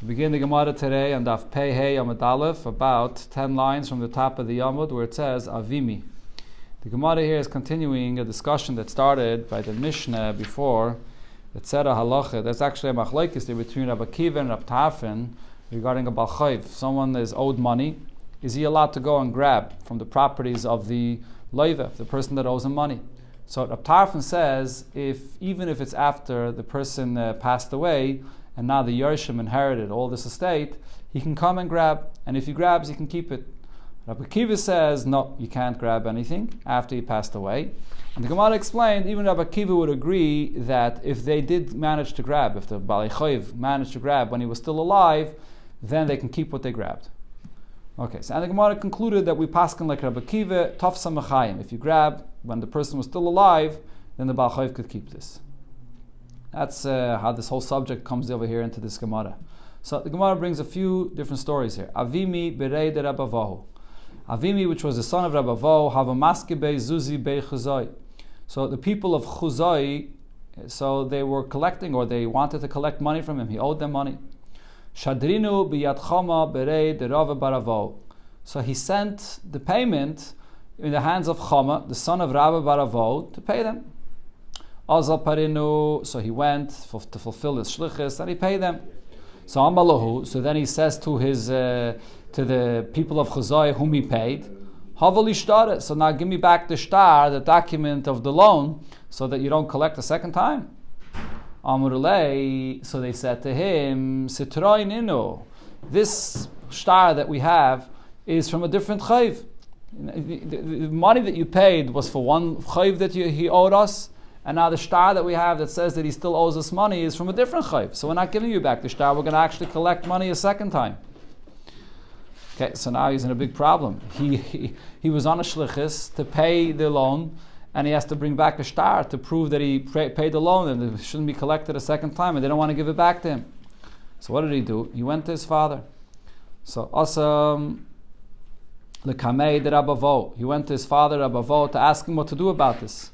To begin the Gemara today on Daf Pei Hey Amud Aleph, about 10 lines from the top of the Amud where it says Avimi. The Gemara here is continuing a discussion that started by the Mishnah before that said a halacha. There's actually a machlokes there between Rabbi Akiva and Rabbi Tarfon regarding a balchayv. Someone is owed money. Is he allowed to go and grab from the properties of the loiva, the person that owes him money? So Rabbi Tarfon says, even if it's after the person passed away, and now the Yershim inherited all this estate, he can come and grab, and if he grabs, he can keep it. Rabbi Akiva says, no, you can't grab anything after he passed away. And the Gemara explained, even Rabbi Akiva would agree that if they did manage to grab, if the Balei Chayv managed to grab when he was still alive, then they can keep what they grabbed. Okay, so and the Gemara concluded that we paskin like Rabbi Akiva, Tafsa Mechayim. If you grab when the person was still alive, then the Balei Chayv could keep this. That's how this whole subject comes over here into this Gemara. So the Gemara brings a few different stories here. Avimi berei de Rabavahu. Avimi, which was the son of Rabavahu, have a maske bei Zuzi bei Chuzai. So the people of Chuzai, so they were collecting, or they wanted to collect money from him. He owed them money. Shadrinu biyad Chama berei de Rava baravahu. So he sent the payment in the hands of Chama, the son of Rabba baravahu, to pay them. Azal parinu, so he went to fulfill his shlichus, and he paid them. So Amalahu, so then he says to his to the people of Chuzai whom he paid, Havali shtar, so now give me back the shtar, the document of the loan, so that you don't collect a second time. Amrulei, so they said to him, Sitroi nino, this shtar that we have is from a different chayv. The money that you paid was for one chayv that he owed us. And now the shtar that we have that says that he still owes us money is from a different chayv. So we're not giving you back the shtar, we're going to actually collect money a second time. Okay, so now he's in a big problem. He was on a shlichus to pay the loan, and he has to bring back a shtar to prove that he paid the loan and it shouldn't be collected a second time, and they don't want to give it back to him. So what did he do? He went to his father. So awesome. Lekamei de Rabavo. He went to his father Rabavo to ask him what to do about this.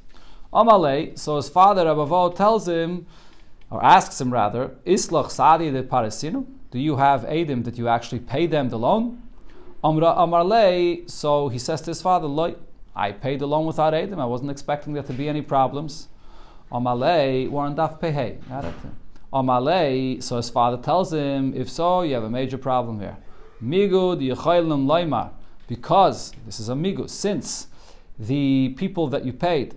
Amalei, so his father Rabavo tells him, or asks him rather, Islach Sadi de Parisinu, do you have Edim that you actually paid them the loan? Amarlei, so he says to his father, Loi, I paid the loan without Edim, I wasn't expecting there to be any problems. Amalei, we're on Daf Pehei. Amalei, so his father tells him, if so, you have a major problem here. Migu di Yechaylim Loimar, because, this is a migu, since the people that you paid,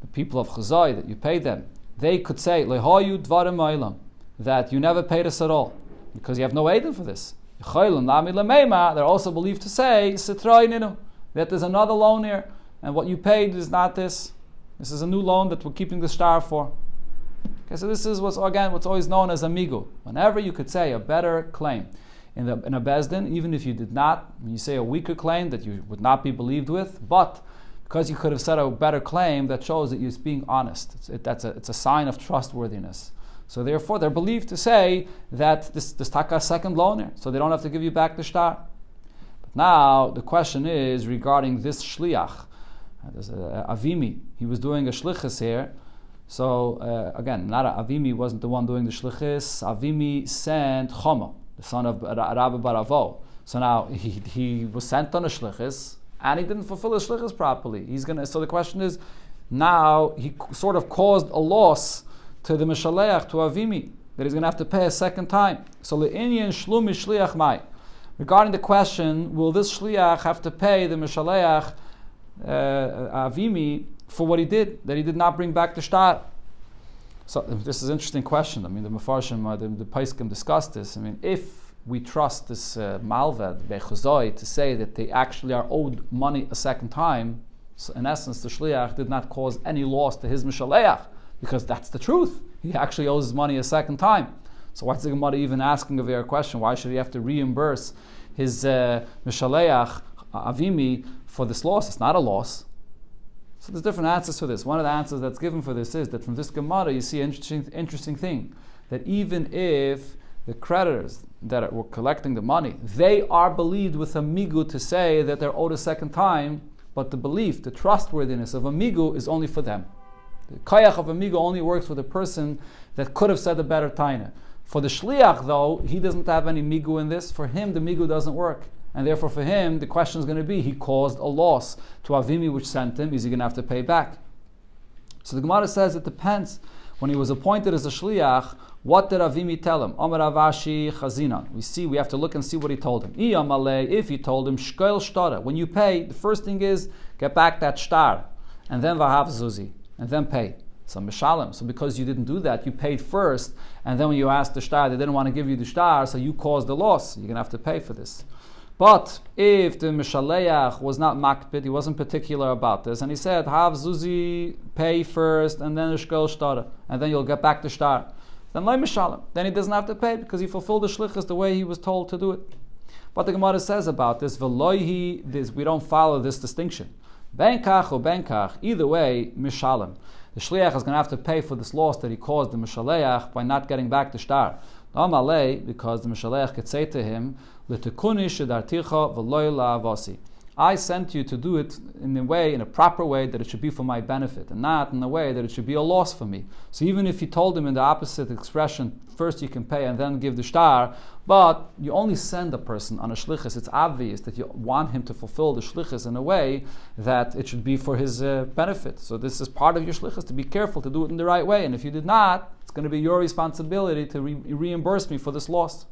the people of Chuzai that you paid them, they could say Lehoyu dvarim oilam, that you never paid us at all because you have no edim for this. They're also believed to say that there's another loan here, and what you paid is not this. This is a new loan that we're keeping the shtar for. Okay, so this is what's always known as a migu. Whenever you could say a better claim in a bezdin, even if you did not, when you say a weaker claim that you would not be believed with, but because you could have said a better claim, that shows that you're being honest. It's a sign of trustworthiness. So therefore, they're believed to say that this taka second loan here, so they don't have to give you back the shtar. But now the question is regarding this shliach. There's Avimi. He was doing a shlichus here. So again, not Avimi wasn't the one doing the shlichus. Avimi sent Choma, the son of Rabbi Baravo. So now he was sent on a shlichus, and he didn't fulfill his shlichus properly. So the question is, now he sort of caused a loss to the Mishaleach, to Avimi, that he's going to have to pay a second time. So le'inyan shlumi shliach mai. Regarding the question, will this shliach have to pay the Mishaleach Avimi for what he did, that he did not bring back the shtar? So this is an interesting question. I mean, the Mefarshim, the Paiskim discussed this. I mean, if we trust this Malved, Bechuzoi, to say that they actually are owed money a second time, so in essence, the Shliach did not cause any loss to his Mishaleach, because that's the truth. He actually owes his money a second time. So what's the Gemara even asking a very question? Why should he have to reimburse his Mishaleach, Avimi, for this loss? It's not a loss. So there's different answers for this. One of the answers that's given for this is that from this Gemara you see an interesting thing, that even if the creditors that were collecting the money, they are believed with a migu to say that they're owed a second time, but the belief, the trustworthiness of a migu is only for them. The kayach of a migu only works with a person that could have said a better taina. For the shliach, though, he doesn't have any migu in this. For him, the migu doesn't work. And therefore, for him, the question is going to be, he caused a loss to Avimi, which sent him. Is he going to have to pay back? So the Gemara says it depends. When he was appointed as a shliach, what did Avimi tell him? Amar Avashi Chazina. We have to look and see what he told him. If he told him, Shkoil Shtara, when you pay, the first thing is, get back that shtar, and then Vahav Zuzi, and then pay. So Mishalem. So because you didn't do that, you paid first, and then when you asked the shtar, they didn't want to give you the shtar, so you caused the loss. You're going to have to pay for this. But if the Mishaleach was not makpid, he wasn't particular about this, and he said, Hav Zuzi, pay first, and then the Shkoil Shtara, and then you'll get back the shtar. Then Loi Mishalem. Then he doesn't have to pay because he fulfilled the shlichus the way he was told to do it. But the Gemara says about this, we don't follow this distinction. Benkach or benkach, either way, Mishalem. The shliach is going to have to pay for this loss that he caused the Mishaleach by not getting back the shtar. Because the Mishaleach could say to him, I sent you to do it in a proper way that it should be for my benefit, and not in a way that it should be a loss for me. So even if you told him in the opposite expression, first you can pay and then give the shtar, but you only send a person on a shlichus, it's obvious that you want him to fulfill the shlichus in a way that it should be for his benefit. So this is part of your shlichus, to be careful to do it in the right way, and if you did not, it's going to be your responsibility to reimburse me for this loss.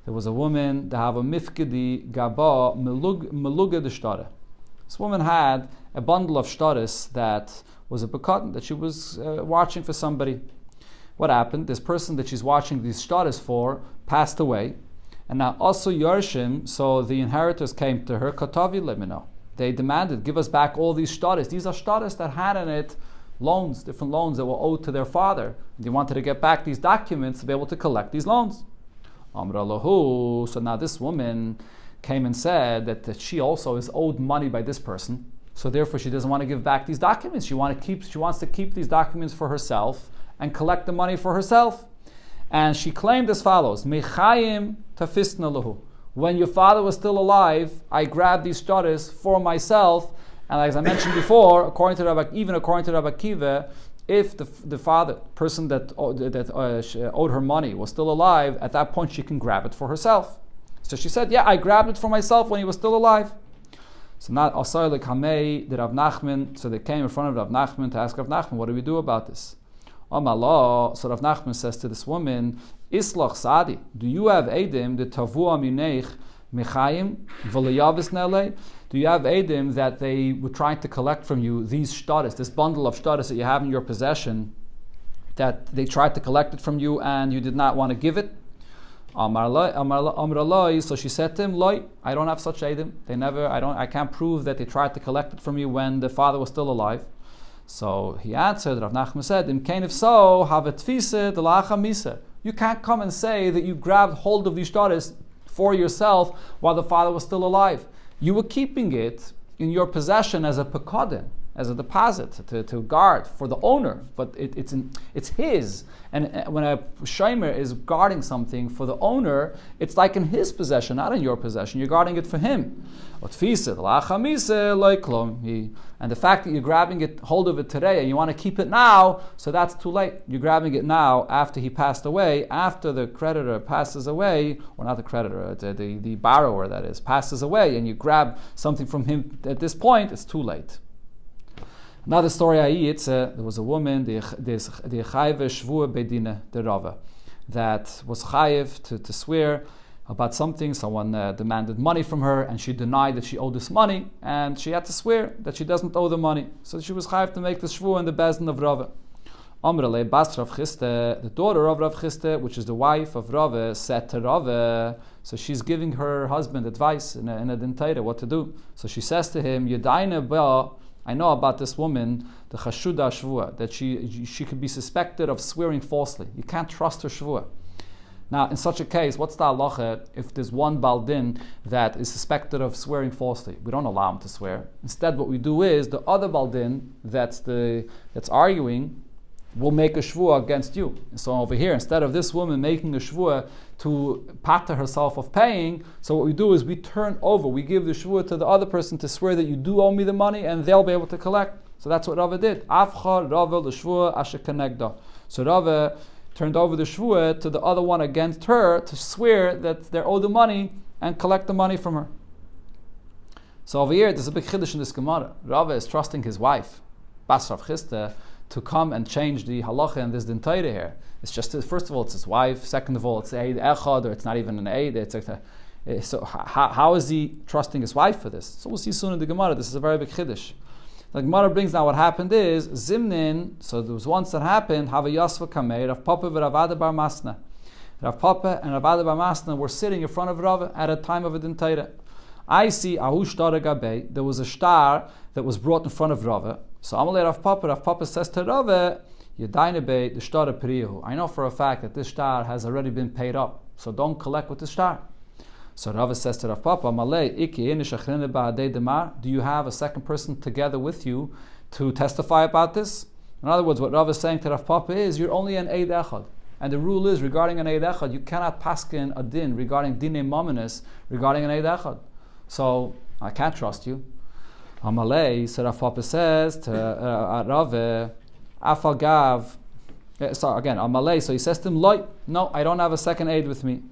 There was a woman, they have a mifkedi gaba meluga de shtara. This woman had a bundle of shtaris that was a bekatan, that she was watching for somebody. What happened? This person that she's watching these shtaris for passed away, and now also Yorshim, so the inheritors came to her, katavi lemino. They demanded, give us back all these shtaris. These are shtaris that had in it loans, different loans that were owed to their father. They wanted to get back these documents to be able to collect these loans. So now this woman came and said that she also is owed money by this person. So therefore she doesn't want to give back these documents. She wants to keep these documents for herself and collect the money for herself. And she claimed as follows: Mechayim tafisna lahu. When your father was still alive, I grabbed these shtaris for myself. And as I mentioned before, according to Rabbi Akiva, if the father, person that owed her money, was still alive, at that point she can grab it for herself. So she said, yeah, I grabbed it for myself when he was still alive. So not Asar Lekamei, the Rav Nachman, so they came in front of Rav Nachman to ask Rav Nachman, what do we do about this? Amalah, so Rav Nachman says to this woman, Islach Sadi, do you have Edim, the Tavu Amineich, Mechayim, V'leyavis Nele? Do you have Edim that they were trying to collect from you these shtaris, this bundle of shtaris that you have in your possession, that they tried to collect it from you and you did not want to give it? So she said to him, Loi, I don't have such Edim. I can't prove that they tried to collect it from you when the father was still alive. So he answered, Rav Nachman said, if so, have a tfise de lacha misa. You can't come and say that you grabbed hold of these shtaris for yourself while the father was still alive. You were keeping it in your possession as a pekadin, as a deposit to guard for the owner, but it's his. And when a shomer is guarding something for the owner, it's like in his possession, not in your possession. You're guarding it for him. And the fact that you're grabbing hold of it today and you want to keep it now, so that's too late. You're grabbing it now after he passed away, after the creditor passes away, or not the creditor, the borrower that is, passes away, and you grab something from him at this point, it's too late. Another story, there was a woman, the Chayve Shvua Bedine, the Rava, that was Chayiv to swear about something. Someone demanded money from her, and she denied that she owed this money, and she had to swear that she doesn't owe the money. So she was Chayiv to make the Shvua in the Bezdin of Rava. Amrele Bas Rav Chiste, the daughter of Rav Chiste, which is the wife of Rava, said to Rava, so she's giving her husband advice in a dentaira what to do. So she says to him, Yadaina ba, I know about this woman, the Chashuda Shvua, that she could be suspected of swearing falsely. You can't trust her Shvua. Now, in such a case, what's the halacha if there's one Baldin that is suspected of swearing falsely? We don't allow him to swear. Instead, what we do is the other Baldin that's arguing will make a shvua against you. And so over here, instead of this woman making a shvua to pata herself of paying, so what we do is we turn over, we give the shvua to the other person to swear that you do owe me the money, and they'll be able to collect. So that's what Rava did. Afcha Rava l'shvua asher kenegda. So Rava turned over the shvuah to the other one against her to swear that they're owed the money and collect the money from her. So over here, there's a big chiddush in this Gemara. Rava is trusting his wife, Bas Rav Chisda, to come and change the halacha in this dintaira here. It's just, first of all, it's his wife. Second of all, it's Eid Echad, or it's not even an Eid. So how is he trusting his wife for this? So we'll see soon in the Gemara. This is a very big chiddush. The Gemara brings down what happened is Zimnin. So there was once that happened. Hava Yasva Kamei Rav Papa v'Ravada Bar Masna. Rav Papa and Ravada Bar Masna were sitting in front of Rava at a time of a dintaira. I see Ahu Shtar Gabe. There was a star that was brought in front of Rava. So Amalei Rav Papa says to Rava, Yadainebe the Shtar Priyahu. I know for a fact that this star has already been paid up, so don't collect with the star. So Rava says to Rav Papa, Amalei Iki Inishachrine Ba'adei Demar. Do you have a second person together with you to testify about this? In other words, what Rava is saying to Rav Papa is, you're only an Eid Echad. And the rule is, regarding an Eid Echad, you cannot paskin a din regarding dinei mominus regarding an Eid Echad. So I can't trust you. Amalei, so Rav Papa says to Rava, Afagav. Sorry, again, Amalei. So he says to him, Loi, no, I don't have a second aid with me.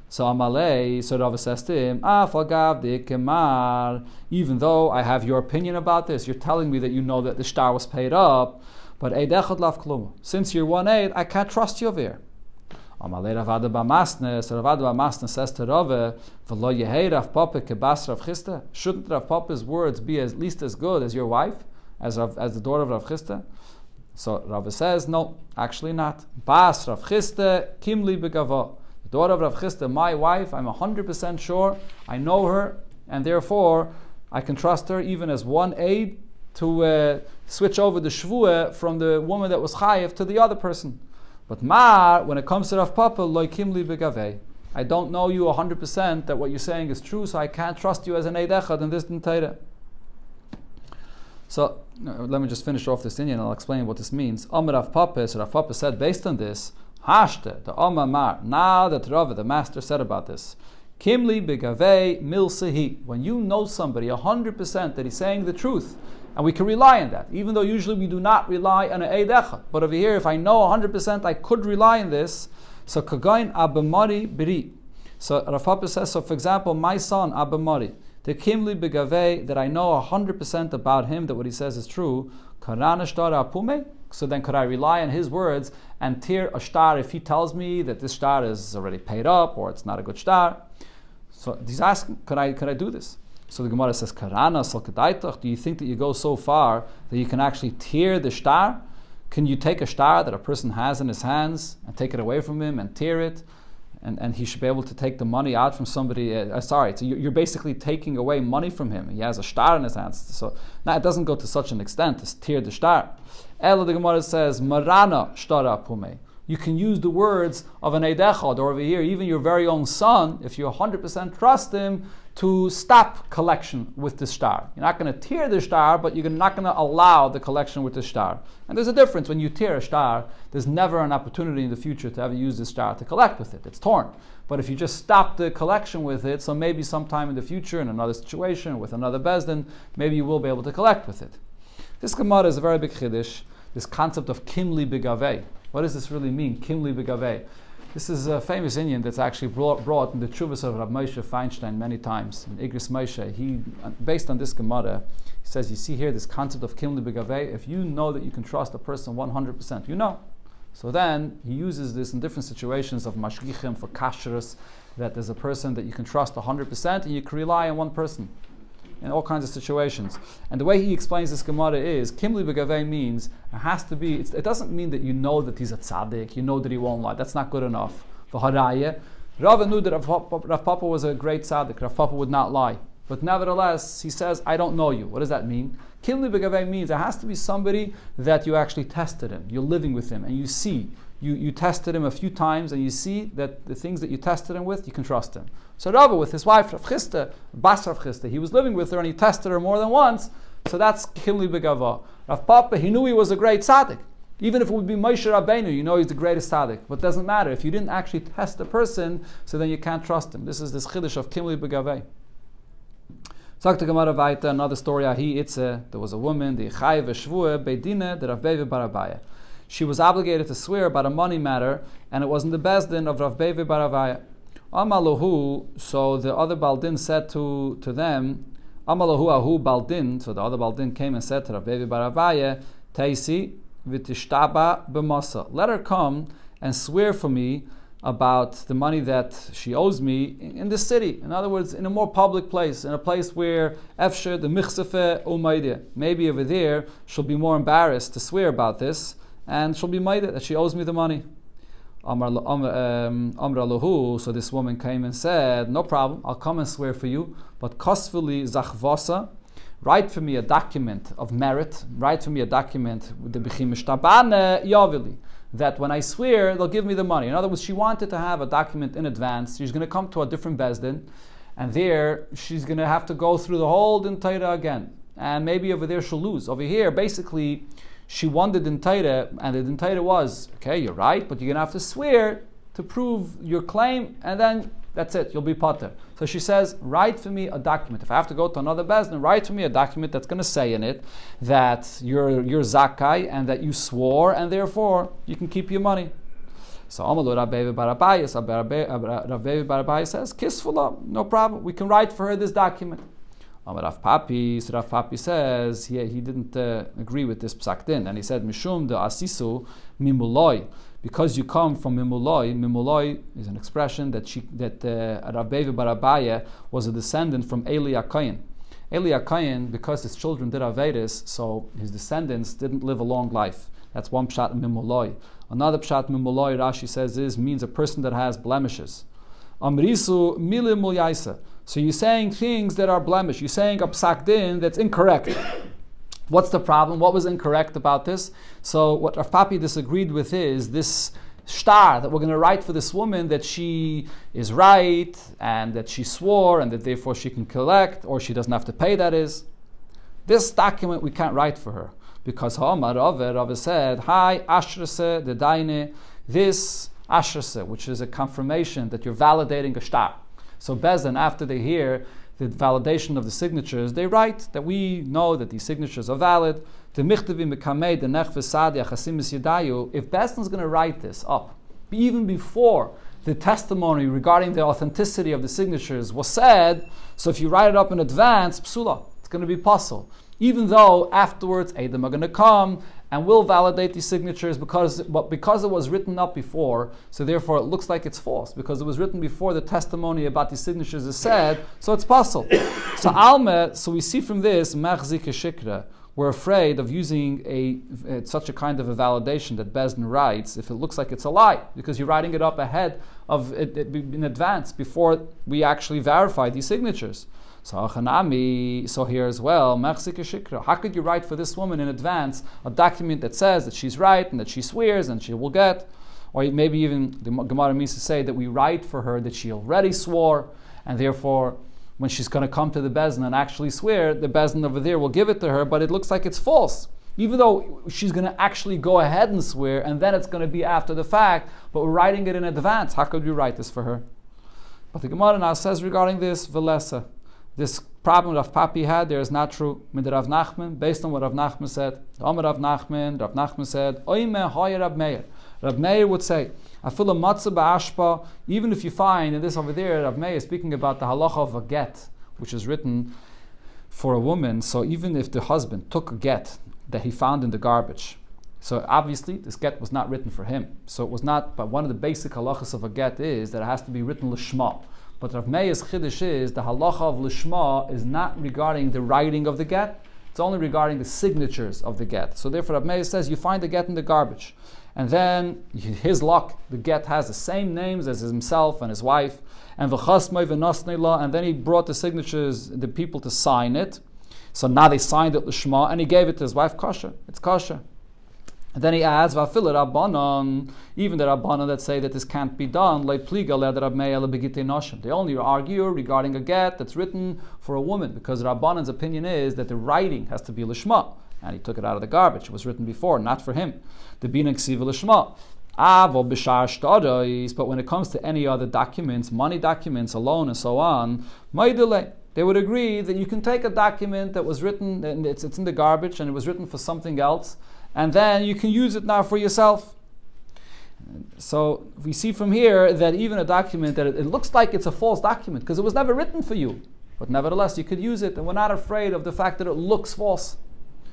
So Amalei, so Rava says to him, Afagav dikemar. Even though I have your opinion about this, you're telling me that you know that the star was paid up, but Eid Echad lav klum. Since you're one aid, I can't trust you over here. Amalei Ravada Bamasne, so Ravada Bamasne says to Rava, V'lo yehei Rav Papa kebas Rav Chisda. Shouldn't Rav Papa's words be at least as good as your wife, as the daughter of Rav Chisda? So Rava says, no, actually not. Bas Rav Chisda kimli begava. The daughter of Rav Chisda, my wife, I'm 100% sure, I know her, and therefore I can trust her even as one aid to switch over the shvuah from the woman that was chayiv to the other person. But Mar, when it comes to Rav Papa, loy kimli begavei. I don't know you 100% that what you're saying is true, so I can't trust you as an Eid Echad in this dintaira. So let me just finish off this Indian and I'll explain what this means. Amar Rav Papa, so Rav Papa said based on this, Hashte, the Amar Mar, now that Rava, the master, said about this, Kimli begavei milsehi. When you know somebody 100% that he's saying the truth, and we can rely on that, even though usually we do not rely on an Eid Echad. But over here, if I know 100% I could rely on this, so Kagain Abamari Biri. So Rav Papa says, so for example, my son Abamari, the Kimli Begavei, that I know 100% about him, that what he says is true, Karana Shtar Apume. So then could I rely on his words and tear a star if he tells me that this star is already paid up or it's not a good star? So he's asking, could I do this? So the Gemara says, Karana Salkadaitach, do you think that you go so far that you can actually tear the star? Can you take a star that a person has in his hands and take it away from him and tear it? And he should be able to take the money out from somebody. So you're basically taking away money from him. He has a star in his hands. So now it doesn't go to such an extent as tear the star. Ela, the Gemara says, Marana Shtara Pume. You can use the words of an Eid Echad, or over here, even your very own son, if you 100% trust him, to stop collection with the star. You're not going to tear the star, but you're not going to allow the collection with the star. And there's a difference. When you tear a star, there's never an opportunity in the future to ever use the star to collect with it. It's torn. But if you just stop the collection with it, so maybe sometime in the future, in another situation, with another bezdin, maybe you will be able to collect with it. This Gemara is a very big chiddush, this concept of kimli begavei. What does this really mean, kimli begavei? This is a famous Indian that's actually brought in the Chuvas of Rav Moshe Feinstein many times. In Igris Moshe, he, based on this Gemara, he says, you see here this concept of kimli begavei, if you know that you can trust a person 100%, you know. So then he uses this in different situations of mashgichim for kashrus, that there's a person that you can trust 100% and you can rely on one person in all kinds of situations. And the way he explains this Gemara is, Kimli Begavei means, it has to be, it doesn't mean that you know that he's a tzaddik, you know that he won't lie. That's not good enough. V'haraya, Rava knew that Rav Papa was a great tzaddik. Rav Papa would not lie. But nevertheless, he says, I don't know you. What does that mean? Kimli Begavei means it has to be somebody that you actually tested him. You're living with him and you see. You tested him a few times and you see that the things that you tested him with, you can trust him. So Rava, with his wife Rav Chisda, Bas Rav Chisda, he was living with her and he tested her more than once. So that's Kimli Begava. Rav Papa, he knew he was a great tzaddik. Even if it would be Moshe Rabbeinu, you know he's the greatest tzaddik. But it doesn't matter. If you didn't actually test the person, so then you can't trust him. This is this chiddush of Kimli Begavei. Sagt the Gemara weiter, another story, there was a woman, the Chayiv Shvuah Beidine, the Rav Beive Barabaya. she was obligated to swear about a money matter, and it was in the Bezdin of Rav Bevi bar Avaya. Amalahu, so the other Baldin said to them, Amalahu ahu Baldin, so the other Baldin came and said to Rav Bevi bar Avaya, Taisi v'tishtaba b'masa. Let her come and swear for me about the money that she owes me in the city. In other words, in a more public place, in a place where Efsher, the Michsefe, Umaydia. Maybe over there, she'll be more embarrassed to swear about this, and she'll be Maida, that she owes me the money. Amra lahu, so this woman came and said, no problem, I'll come and swear for you, but kosvili zachvasa, write for me a document of merit, write for me a document with the Bechim Shtabane Yavili, that when I swear, they'll give me the money. In other words, she wanted to have a document in advance. She's going to come to a different Bezdin, and there she's going to have to go through the whole Din Torah again. And maybe over there she'll lose. Over here, basically, she won the Din Torah, and the Din Torah was, okay, you're right, but you're going to have to swear to prove your claim, and then that's it, you'll be potter. So she says, write for me a document. If I have to go to another Bezdin, write for me a document that's going to say in it that you're Zakai and that you swore, and therefore you can keep your money. So Amalu Rabbevi Barabai says, Kisfula, no problem, we can write for her this document. Rav Papi, so Rav Papi says, he didn't agree with this psak din, and he said, Mishum de Asisu Mimuloi. Because you come from Mimuloi, Mimuloi is an expression that Rabbevi Barabaya was a descendant from Eli Akayin. Eli Akayin, because his children did Avedis, so his descendants didn't live a long life. That's one pshat Mimuloi. Another pshat Mimuloi, Rashi says, means a person that has blemishes. Amrisu milimul yaisa. So you're saying things that are blemish. You're saying a psak din that's incorrect. What's the problem? What was incorrect about this? So what Rav Papi disagreed with is this shtar that we're going to write for this woman that she is right and that she swore and that therefore she can collect or she doesn't have to pay, that is. This document we can't write for her because Rava said, Hi, Ashrase, the Daine, this Ashrase, which is a confirmation that you're validating a shtar. So Bezdin, after they hear the validation of the signatures, they write that we know that these signatures are valid. If Bezdin is going to write this up, even before the testimony regarding the authenticity of the signatures was said, so if you write it up in advance, psula, it's going to be puzzle. Even though afterwards Adam are going to come and will validate these signatures because it was written up before, so therefore it looks like it's false, because it was written before the testimony about these signatures is said, so it's puzzle. So we see from this, machzik shikra, we're afraid of using such a kind of a validation that Bezdin writes if it looks like it's a lie, because you're writing it up ahead of it in advance before we actually verify these signatures. So here as well, how could you write for this woman in advance a document that says that she's right and that she swears and she will get, or maybe even the Gemara means to say that we write for her that she already swore, and therefore when she's going to come to the Bezdin and actually swear, the Bezdin over there will give it to her, but it looks like it's false. Even though she's going to actually go ahead and swear, and then it's going to be after the fact, but we're writing it in advance. How could we write this for her? But the Gemara now says regarding this, Velesa, this problem Rav Papi had there is not true. With Rav Nachman, based on what Rav Nachman said, Rav Nachman said, Oime hoye Rav Meir. Rav Meir would say, Afila matzah ba'ashpa, even if you find, and this over there, Rav Meir is speaking about the halacha of a get, which is written for a woman. So even if the husband took a get that he found in the garbage, so obviously this get was not written for him. So it was not, but one of the basic halachas of a get is that it has to be written l'shma. But Rav Meir's chiddush is the halacha of l'shma is not regarding the writing of the get, it's only regarding the signatures of the get. So therefore Rav Meir says you find the get in the garbage, and then his luck, the get has the same names as himself and his wife, and and then he brought the signatures, the people to sign it. So now they signed it l'shma, and he gave it to his wife, kosher, it's kosher. And then he adds, even the Rabbanon that say that this can't be done, they only argue regarding a get that's written for a woman, because Rabbanon's opinion is that the writing has to be lishma, and he took it out of the garbage. It was written before, not for him. The bina ksiva lishma. But when it comes to any other documents, money documents, a loan and so on, they would agree that you can take a document that was written, and it's in the garbage, and it was written for something else, and then you can use it now for yourself. So we see from here that even a document that it looks like it's a false document because it was never written for you, but nevertheless you could use it, and we're not afraid of the fact that it looks false.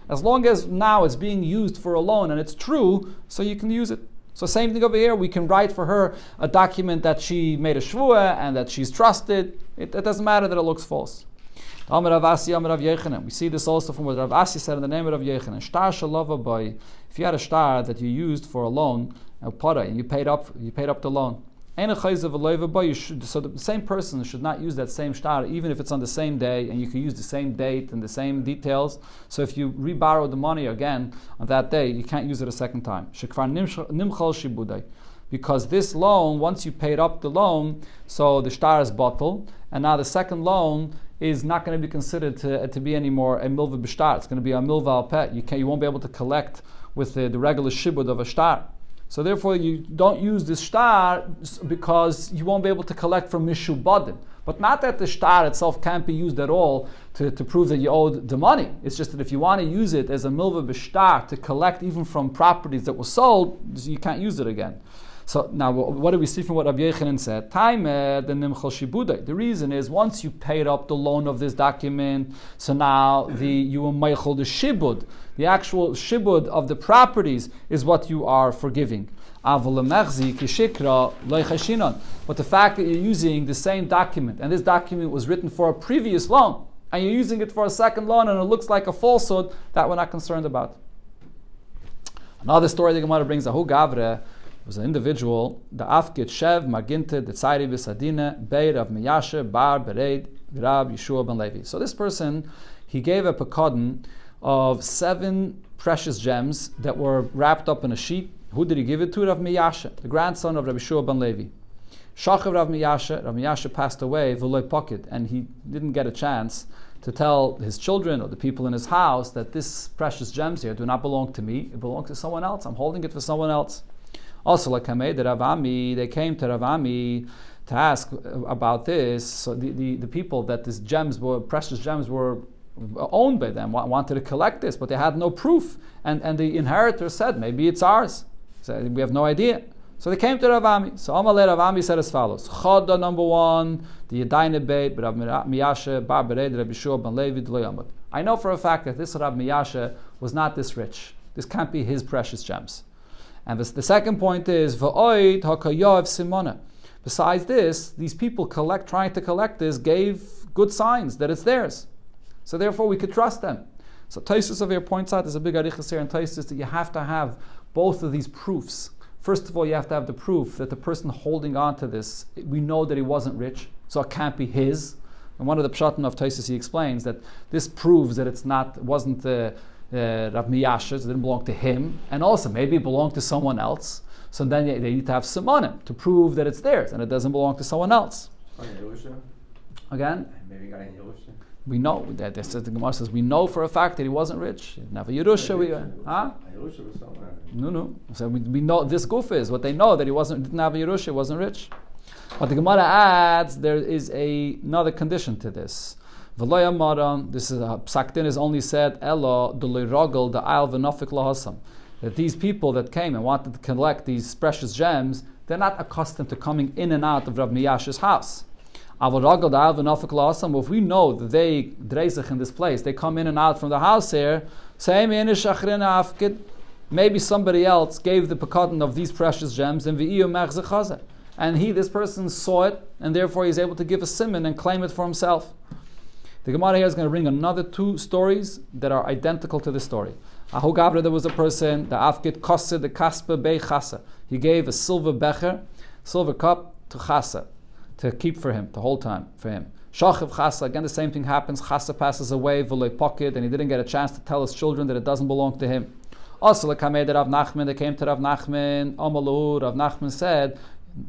As long as now it's being used for a loan and it's true, so you can use it. So same thing over here, we can write for her a document that she made a shvuah and that she's trusted. It doesn't matter that it looks false. We see this also from what Rav Asi said in the name of Rav Yechanan. Shtar shalava boy. If you had a shtar that you used for a loan, and you paid up the loan. So the same person should not use that same shtar, even if it's on the same day, and you can use the same date and the same details. So if you reborrow the money again on that day, you can't use it a second time. Because this loan, once you paid up the loan, so the shtar is bottled, and now the second loan is not going to be considered to be anymore a milva b'shtar. It's going to be a milva al pet. You won't be able to collect with the regular shibud of a shtar. So therefore, you don't use this shtar because you won't be able to collect from mishubadim. But not that the shtar itself can't be used at all to prove that you owed the money. It's just that if you want to use it as a milva b'shtar to collect even from properties that were sold, you can't use it again. So now, what do we see from what Rabbi Yechanan said? The reason is once you paid up the loan of this document, so now you will meichel the shibud. The actual shibud of the properties is what you are forgiving. But the fact that you're using the same document, and this document was written for a previous loan, and you're using it for a second loan, and it looks like a falsehood, that we're not concerned about. Another story the Gemara brings, Ahu Gavre, was an individual, the Afkit Shev Maginte the Tzari V'Sadine Beir of Miyashe Bar Bereid Rab Yeshua ben Levi. So this person, he gave a pekadon of 7 precious gems that were wrapped up in a sheet. Who did he give it to? Rav Miyashe, the grandson of Rabbi Yeshua ben Levi. Shachav Rav Miyashe passed away, v'loy pocket, and he didn't get a chance to tell his children or the people in his house that this precious gems here do not belong to me, it belongs to someone else. I'm holding it for someone else. Also, like Hamei, the Rav Ami, they came to Rav Ami to ask about this. So the people that these precious gems were owned by them, wanted to collect this, but they had no proof. And the inheritor said, maybe it's ours. So we have no idea. So they came to Rav Ami. So Amalei Rav Ami said as follows: Choda number 1, the Yadayne Beit, Rav Miyashe, Bar Bereid, Rabbi Yeshua ben Levi, D'lo Yamad. I know for a fact that this Rav Miyashe was not this rich. This can't be his precious gems. And the second point is, V'oid hakayav simona. Besides this, these people trying to collect this, gave good signs that it's theirs. So therefore we could trust them. So Taisus over here points out, there's a big arichas here in Taisus, that you have to have both of these proofs. First of all, you have to have the proof that the person holding on to this, we know that he wasn't rich, so it can't be his. And one of the pshatim of Taisus, he explains that this proves that it wasn't the Rav Miyashe, it didn't belong to him, and also maybe it belonged to someone else. So then they need to have simonim to prove that it's theirs and it doesn't belong to someone else. Again, maybe got a Yerusha. We know that the Gemara says we know for a fact that he wasn't rich. Never Yerusha. Huh? Yerusha was somewhere. No. So we know this goof is what they know, that he didn't have a Yerusha, wasn't rich. But the Gemara adds there is another condition to this. V'lo yamaram, this is Psak Din is only said Elo d'loi rogel da'al v'nafik lahasam, that these people that came and wanted to collect these precious gems, they're not accustomed to coming in and out of Rav Miyash's house. Aval rogel da'al v'nafik lahasam, if we know that they dreizach in this place, they come in and out from the house here, maybe somebody else gave the pekadon of these precious gems and v'iyu mechzeh chazeh, and this person saw it, and therefore he's able to give a siman and claim it for himself. The Gemara here is going to bring another 2 stories that are identical to this story. Ahu Gavra, there was a person, the Afkit Kosse, the Kaspa Bei Chasa. He gave a silver becher, silver cup to Chasa, to keep for him, the whole time for him. Shachav Chasa, again the same thing happens. Chasa passes away, v'loi pocket, and he didn't get a chance to tell his children that it doesn't belong to him. Also, like Hamed Rav Nachman, they came to Rav Nachman, Amalu, Rav Nachman said,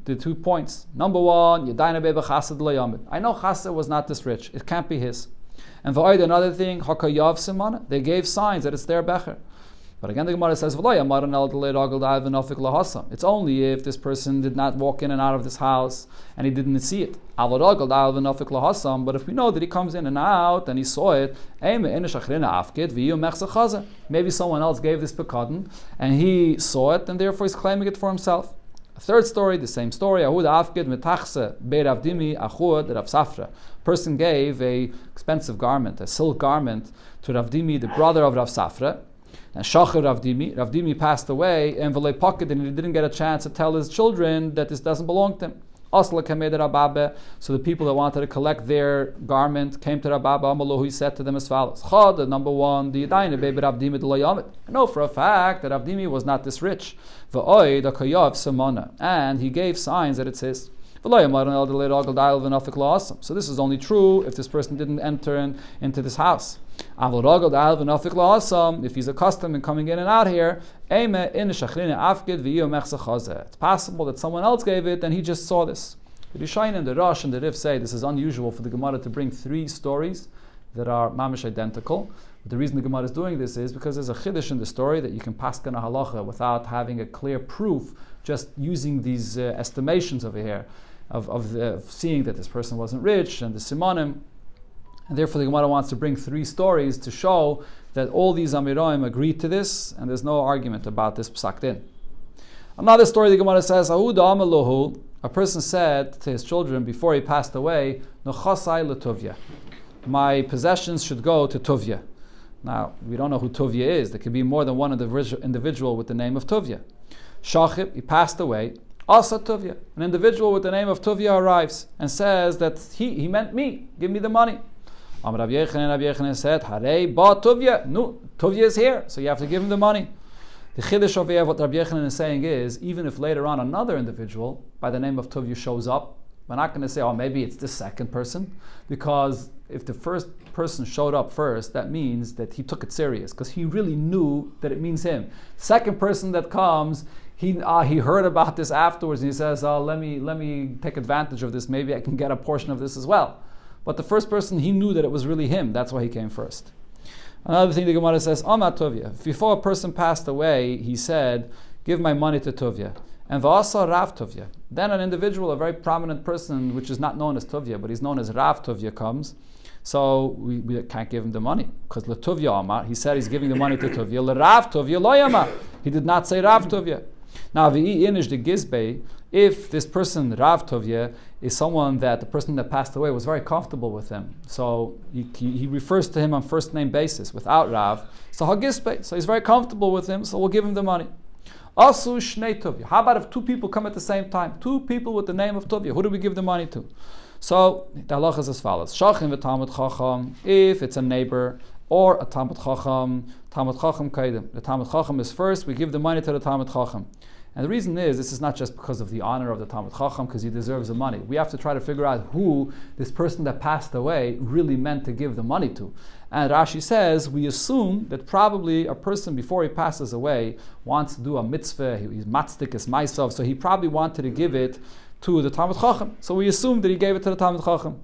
the 2 points. Number 1, Yadayna Beba Chasad Lo Yamid. I know Chasad was not this rich. It can't be his. And for another thing, Hakayav Simana. They gave signs that it's their becher. But again, the Gemara says, it's only if this person did not walk in and out of this house and he didn't see it. But if we know that he comes in and out and he saw it, maybe someone else gave this pekadon and he saw it and therefore he's claiming it for himself. A third story, the same story. Person gave a expensive garment, a silk garment, to Rav Dimi, the brother of Rav Safra. And Shachar Rav Dimi passed away, and he didn't get a chance to tell his children that this doesn't belong to him. So the people that wanted to collect their garment came to Rababa. He said to them as follows: number one, I know for a fact that Rav Dimi was not this rich, and he gave signs that it's his. So this is only true if this person didn't enter into this house. If he's accustomed in coming in and out here, it's possible that someone else gave it and he just saw this. The Rishayin and the Rosh and the Rif say this is unusual for the Gemara to bring three stories that are mamish identical. But the reason the Gemara is doing this is because there's a chiddush in the story that you can paskan a halacha without having a clear proof, just using these estimations over here of seeing that this person wasn't rich and the simonim. And therefore the Gemara wants to bring three stories to show that all these Amiroim agreed to this and there's no argument about this psak din. Another story the Gemara says, a person said to his children before he passed away, my possessions should go to Tuvya. Now, we don't know who Tuvya is. There could be more than one individual with the name of Tuvya. Shachib, he passed away. Asa Tuvya, an individual with the name of Tuvya arrives and says that he meant me, give me the money. Rav Yechanan said, Harei ba Tuvya. No, Tuvya is here, so you have to give him the money. The chiddush over here, what Rav Yechanan is saying is, even if later on another individual by the name of Tuvya shows up, we're not going to say, oh, maybe it's the second person, because if the first person showed up first, that means that he took it serious, because he really knew that it means him. Second person that comes, he heard about this afterwards, and he says, oh, let me take advantage of this, maybe I can get a portion of this as well. But the first person, he knew that it was really him, that's why he came first. Another thing the Gemara says, Amar Tuvya. Before a person passed away, he said, give my money to Tuvya. And V'asa Rav Tuvya. Then an individual, a very prominent person, which is not known as Tuvya, but he's known as Rav Tuvya, comes. So we can't give him the money. Because L'Tuvya Amar, he said he's giving the money to Tuvya. L'Rav Tuvya Lo Yamar. He did not say Rav Tuvya. Now, V'i Inish the Gizbei, if this person, Rav Tuvya, is someone that the person that passed away was very comfortable with him, so he refers to him on first name basis without Rav, so Hagispe, so he's very comfortable with him, so we'll give him the money. Asu Shnei Tuvya. How about if two people come at the same time? Two people with the name of Tuvya. Who do we give the money to? So the halacha is as follows: Shachim v'Talmud Chacham. If it's a neighbor or a Talmud Chacham kaidem. The Talmud Chacham is first. We give the money to the Talmud Chacham. And the reason is, this is not just because of the honor of the Talmud Chacham, because he deserves the money. We have to try to figure out who this person that passed away really meant to give the money to. And Rashi says, we assume that probably a person before he passes away wants to do a mitzvah, he's matzdik es maisav, so he probably wanted to give it to the Talmud Chacham. So we assume that he gave it to the Talmud Chacham.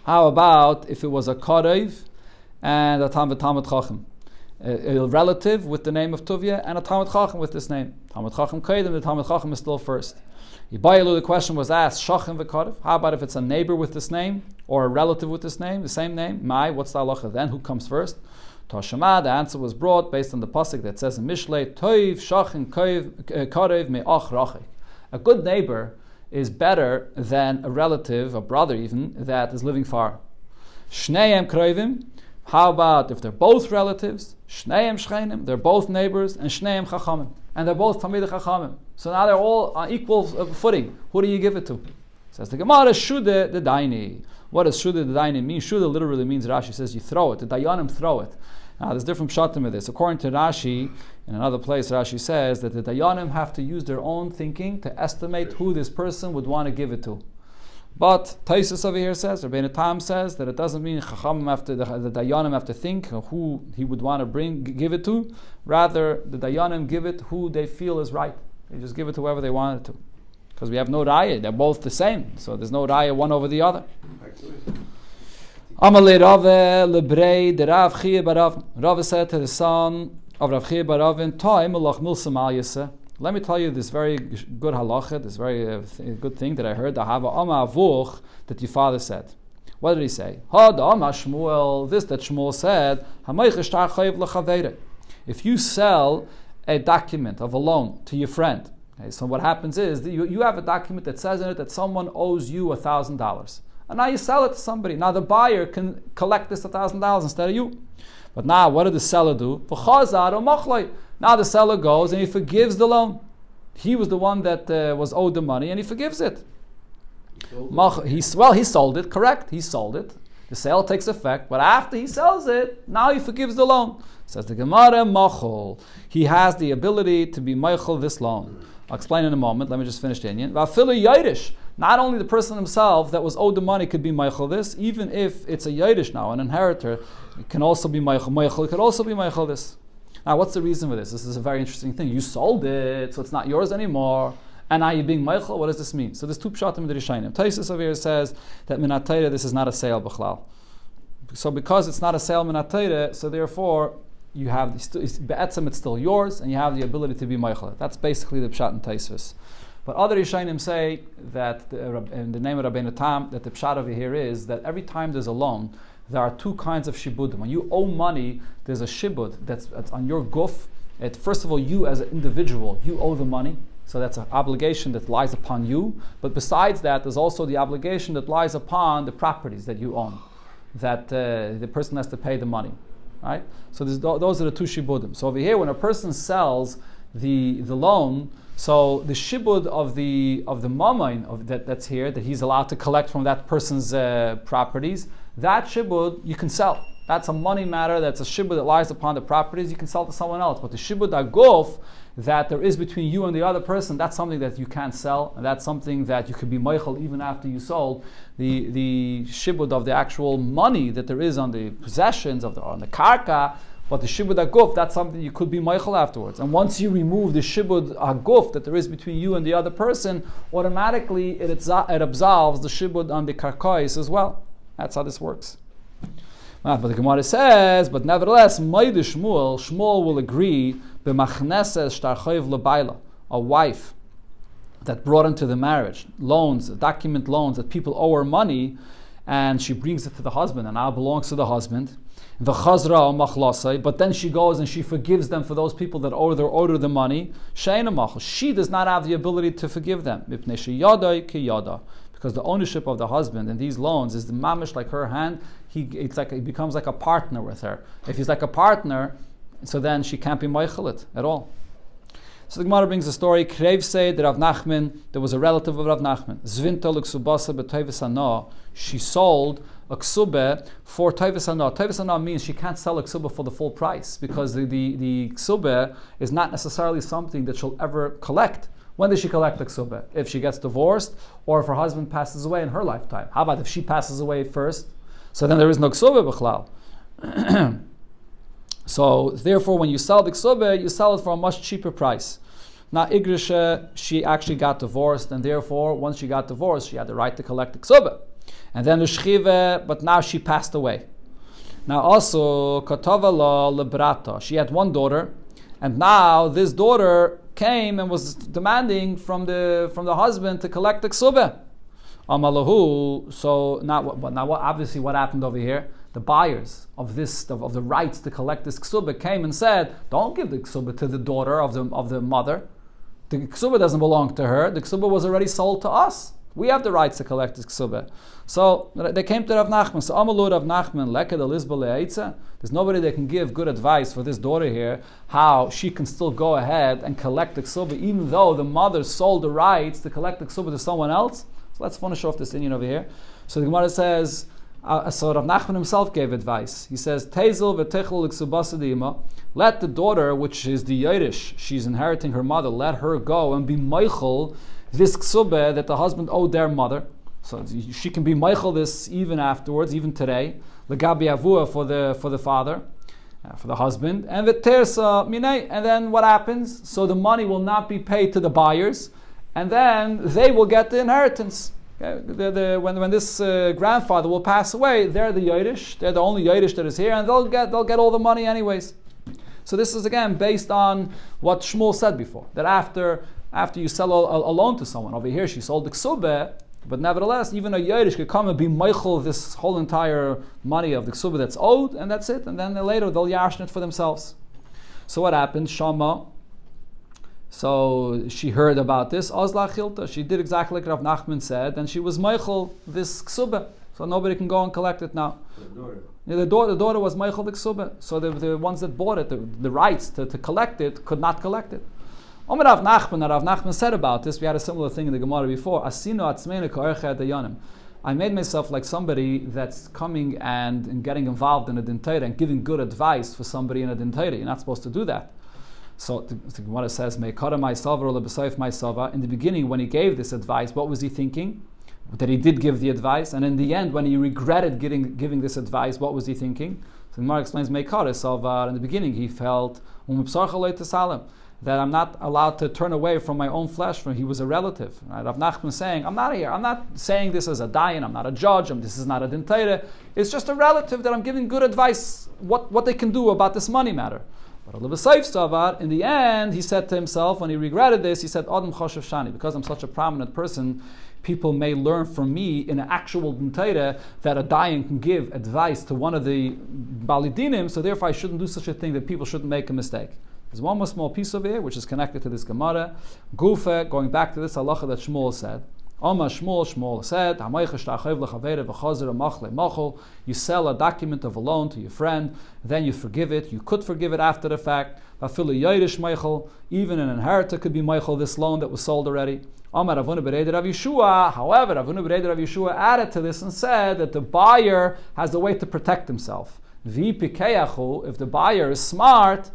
How about if it was a karev and a Talmud Chacham? A relative with the name of Tuvya and a Talmud Chacham with this name. Talmud Chacham Kaidem, the Talmud Chacham is still first. Yibayalu, the question was asked, Shachim v'Karev. How about if it's a neighbor with this name or a relative with this name, the same name? Mai, what's the halacha then? Who comes first? Toshama, the answer was brought based on the pasuk that says in Mishlei, Toiv Shachim Karev me'ach rachik. A good neighbor is better than a relative, a brother even, that is living far. Shneim Krevim. How about if they're both relatives? Shneim Shchenim, they're both neighbors, and Shneim Chachamim, and they're both Talmidei Chachamim. So now they're all on equal footing. Who do you give it to? Says the Gemara, Shude the Daini. What does Shude the Daini mean? Shude literally means, Rashi says, you throw it. The Dayanim throw it. Now there's different pshatim of this. According to Rashi, in another place, Rashi says that the Dayanim have to use their own thinking to estimate who this person would want to give it to. But Taisus over here says, Rabbeinu Tam says that it doesn't mean Chachamim have to, the Dayanim have to think who he would want to give it to. Rather, the Dayanim give it who they feel is right. They just give it to whoever they want it to. Because we have no raya, they're both the same. So there's no raya one over the other. Amalei Rave lebrei the Rav Chiyeh barav. Rave said to the son, of Rav Chia bar Ravin, Ta'im Malach Milsam Al Yaseh. Let me tell you this very good halacha, this very good thing that I heard, the Hava Ama Avuch, that your father said. What did he say? This that Shmuel said, if you sell a document of a loan to your friend, okay, so what happens is that you have a document that says in it that someone owes you $1,000. And now you sell it to somebody. Now the buyer can collect this $1,000 instead of you. But now what did the seller do? Now the seller goes and he forgives the loan. He was the one that was owed the money and he forgives it. He sold it, correct? He sold it. The sale takes effect, but after he sells it, now he forgives the loan. Says the Gemara, Machol. He has the ability to be Meichel this loan. I'll explain in a moment. Let me just finish the Inyan. Not only the person himself that was owed the money could be Meichel this, even if it's a Yiddish now, an inheritor, it can also be Meichel. It could also be Meichel this. Now, what's the reason for this? This is a very interesting thing. You sold it, so it's not yours anymore. And now you're being Meichel. What does this mean? So there's two pshatim in the Rishayim. Taisus over here says that Minat Torah, this is not a sale b'chlal. So because it's not a sale Minat Torah, so therefore you have be'etzem, it's still yours, and you have the ability to be Meichel. That's basically the pshat in Taisus. But other Rishayim say that in the name of Rabbeinu Tam, that the pshat over here is that every time there's a loan, there are two kinds of shibudim. When you owe money, there's a shibud that's on your guf. First of all, you as an individual, you owe the money. So that's an obligation that lies upon you. But besides that, there's also the obligation that lies upon the properties that you own, that the person has to pay the money, right? So those are the two shibudim. So over here, when a person sells the loan, so the shibud of the mamain that's here, that he's allowed to collect from that person's properties, that shibud you can sell. That's a money matter. That's a shibud that lies upon the properties. You can sell to someone else. But the shibud aguf that there is between you and the other person, that's something that you can't sell, and that's something that you could be meichel even after you sold. The shibud of the actual money that there is on the possessions on the karka, but the shibud aguf, that's something you could be meichel afterwards. And once you remove the shibud aguf that there is between you and the other person, automatically it absolves the shibud on the karkais as well. That's how this works. But the Gemara says, but nevertheless, Shmuel will agree, a wife that brought into the marriage, document loans that people owe her money, and she brings it to the husband, and now belongs to the husband. But then she goes and she forgives them for those people that owe her the money. She does not have the ability to forgive them. Because the ownership of the husband in these loans is the mamish like her hand. He becomes like a partner with her. If he's like a partner, so then she can't be meichelit at all. So the Gemara brings a story. Krev said that Rav Nachman, there was a relative of Rav Nachman. Zvinta l'ksubasa b'toivis hana. She sold a ksube for toivis hana. Toivis hana means she can't sell a ksube for the full price because the ksube is not necessarily something that she'll ever collect. When does she collect the ksube? If she gets divorced or if her husband passes away in her lifetime. How about if she passes away first? So then there is no ksube b'chlal. So therefore, when you sell the ksube, you sell it for a much cheaper price. Now Igrisha, she actually got divorced, and therefore, once she got divorced, she had the right to collect the ksube. And then the shchive, but now she passed away. Now also, katava la lebrata. She had one daughter, and now this daughter came and was demanding from the husband to collect the ksube. Amalahu. So now obviously what happened over here? The buyers of the rights to collect this ksube came and said, "Don't give the ksube to the daughter of the mother. The ksube doesn't belong to her. The ksube was already sold to us. We have the rights to collect this ksube." So they came to Rav Nachman. So Amalu Rav Nachman leked elizba le'eitza. There's nobody that can give good advice for this daughter here how she can still go ahead and collect the ksube even though the mother sold the rights to collect the ksube to someone else. So let's finish off this Indian over here. So the Gemara says. So Rav Nachman himself gave advice. He says, "Tezel v'techel l'ksubasa d'ima." Let the daughter, which is the Yiddish, she's inheriting her mother, let her go and be meichel this ksube that the husband owed their mother. So she can be meichel this even afterwards, even today. L'gabi avua for the father, for the husband, and v'tersa minei. And then what happens? So the money will not be paid to the buyers, and then they will get the inheritance. Okay. When this grandfather will pass away, they're the Yiddish. They're the only Yiddish that is here, and they'll get all the money anyways. So this is again based on what Shmuel said before, that after you sell a loan to someone, over here she sold the Kesubos, but nevertheless, even a Yerush could come and be Meichel this whole entire money of the Kesubos that's owed, and that's it, and then later they'll yarshin it for themselves. So what happened? Shama, so she heard about this, Ozla Chilta, she did exactly like Rav Nachman said, and she was Meichel this Kesubos, so nobody can go and collect it now. The daughter was Meichel the Kesubos, so the ones that bought it, the rights to collect it, could not collect it. Rav Nachman said about this, we had a similar thing in the Gemara before, I made myself like somebody that's coming and getting involved in a din Torah and giving good advice for somebody in a din Torah. You're not supposed to do that. So the Gemara says, Meikara myself or lebesayif myself. In the beginning, when he gave this advice, what was he thinking? That he did give the advice, and in the end, when he regretted giving this advice, what was he thinking? So the Gemara explains, Meikara Salvar. In the beginning, he felt that I'm not allowed to turn away from my own flesh, from he was a relative. Right? Rav Nachman saying, I'm not saying this as a dayan, I'm not a judge, this is not a din Torah. It's just a relative that I'm giving good advice, what they can do about this money matter. But in the end, he said to himself, when he regretted this, he said, Adam Choshev Shani, because I'm such a prominent person, people may learn from me in an actual din Torah that a dayan can give advice to one of the balidinim, so therefore I shouldn't do such a thing, that people shouldn't make a mistake. There's one more small piece of it, which is connected to this Gemara. Gufa, going back to this halacha that Shmuel said. Shmuel said, you sell a document of a loan to your friend, then you forgive it. You could forgive it after the fact. Even an inheritor could be Meichel, this loan that was sold already. However, Ravuna Bereid Rav Yeshua added to this and said that the buyer has the way to protect himself. If the buyer is smart,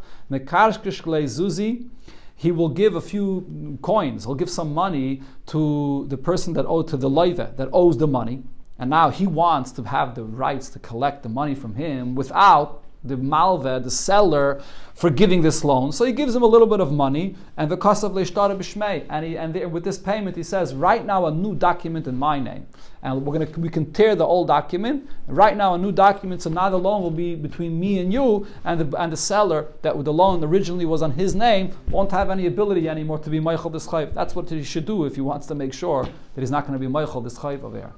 he will give a few coins. He'll give some money to the person that owes the money, and now he wants to have the rights to collect the money from him without the malveh, the seller, for giving this loan. So he gives him a little bit of money, and the cost of leishtara b'shmei, and with this payment he says, right now a new document in my name, and we can tear the old document. Right now a new document, so now the loan will be between me and you, and the seller that the loan originally was on his name won't have any ability anymore to be meichel this chayv. That's what he should do if he wants to make sure that he's not going to be meichel this chayv over here.